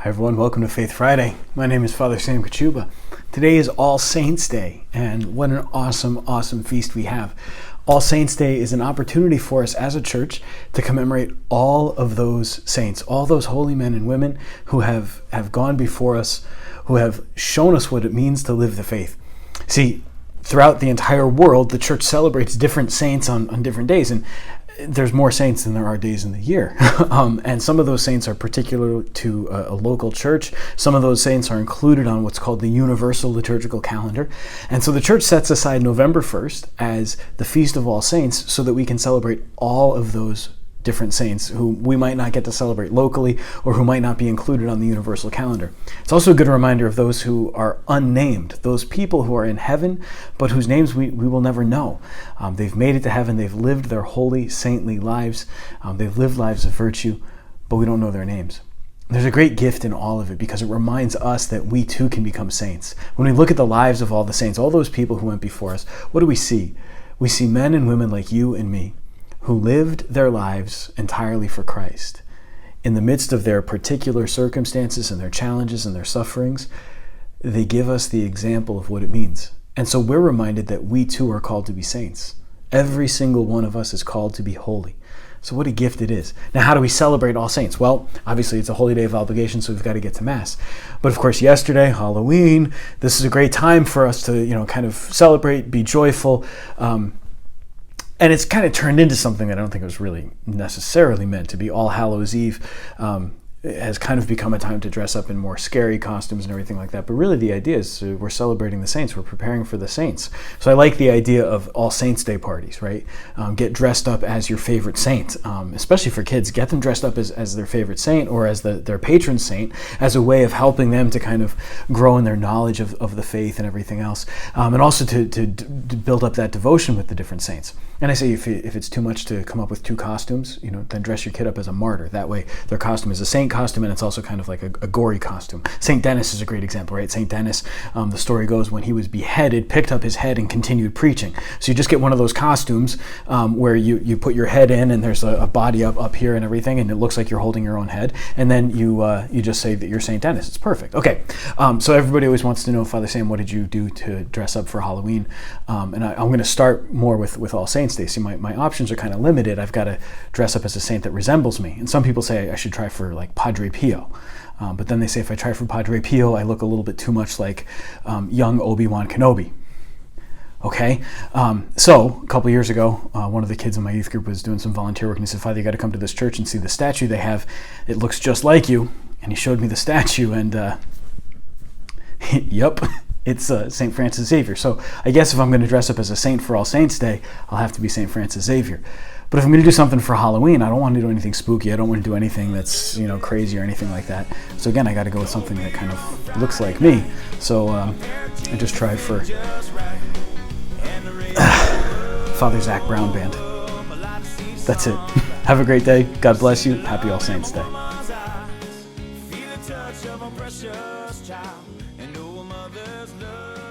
Hi everyone, welcome to Faith Friday. My name is Father Sam Kachuba. Today is All Saints Day, and what an awesome feast we have. All Saints Day is an opportunity for us as a church to commemorate all of those saints, all those holy men and women who have gone before us, who have shown us what it means to live the faith. See, throughout the entire world, the church celebrates different saints on different days, and there's more saints than there are days in the year. And some of those saints are particular to a local church. Some of those saints are included on what's called the Universal Liturgical Calendar. And so the church sets aside November 1st as the Feast of All Saints so that we can celebrate all of those different saints who we might not get to celebrate locally or who might not be included on the universal calendar. It's also a good reminder of those who are unnamed, those people who are in heaven but whose names we will never know. They've made it to heaven, they've lived their holy, saintly lives, they've lived lives of virtue, but we don't know their names. There's a great gift in all of it because it reminds us that we too can become saints. When we look at the lives of all the saints, all those people who went before us, what do we see? We see men and women like you and me, who lived their lives entirely for Christ. In the midst of their particular circumstances and their challenges and their sufferings, they give us the example of what it means. And so we're reminded that we too are called to be saints. Every single one of us is called to be holy. So what a gift it is. Now, how do we celebrate All Saints? Well, obviously it's a holy day of obligation, so we've got to get to Mass. But of course, yesterday, Halloween, this is a great time for us to, kind of celebrate, be joyful. And it's kind of turned into something that I don't think it was really necessarily meant to be. All Hallows Eve has kind of become a time to dress up in more scary costumes and everything like that. But really the idea is we're celebrating the saints. We're preparing for the saints. So I like the idea of All Saints Day parties, right? Get dressed up as your favorite saint, especially for kids. Get them dressed up as their favorite saint or as their patron saint as a way of helping them to kind of grow in their knowledge of the faith and everything else. And also to build up that devotion with the different saints. And I say if it's too much to come up with two costumes, then dress your kid up as a martyr. That way their costume is a saint costume and it's also kind of like a gory costume. St. Denis is a great example, right? St. Denis, the story goes, when he was beheaded, picked up his head and continued preaching. So you just get one of those costumes where you put your head in and there's a body up here and everything, and it looks like you're holding your own head, and then you just say that you're St. Denis. It's perfect. Okay, so everybody always wants to know, Father Sam, what did you do to dress up for Halloween? And I'm going to start more with All Saints Day. See, my options are kind of limited. I've got to dress up as a saint that resembles me. And some people say I should try for like Padre Pio. But then they say if I try for Padre Pio, I look a little bit too much like young Obi-Wan Kenobi. Okay, so a couple years ago, one of the kids in my youth group was doing some volunteer work, and he said, Father, you got to come to this church and see the statue they have. It looks just like you. And he showed me the statue, and yep. It's St. Francis Xavier. So I guess if I'm going to dress up as a saint for All Saints Day, I'll have to be St. Francis Xavier. But if I'm going to do something for Halloween, I don't want to do anything spooky. I don't want to do anything that's crazy or anything like that. So again, I got to go with something that kind of looks like me. So I just tried for Father Zach Brown Band. That's it. Have a great day. God bless you. Happy All Saints Day. Feel the touch of a precious child and know a mother's love.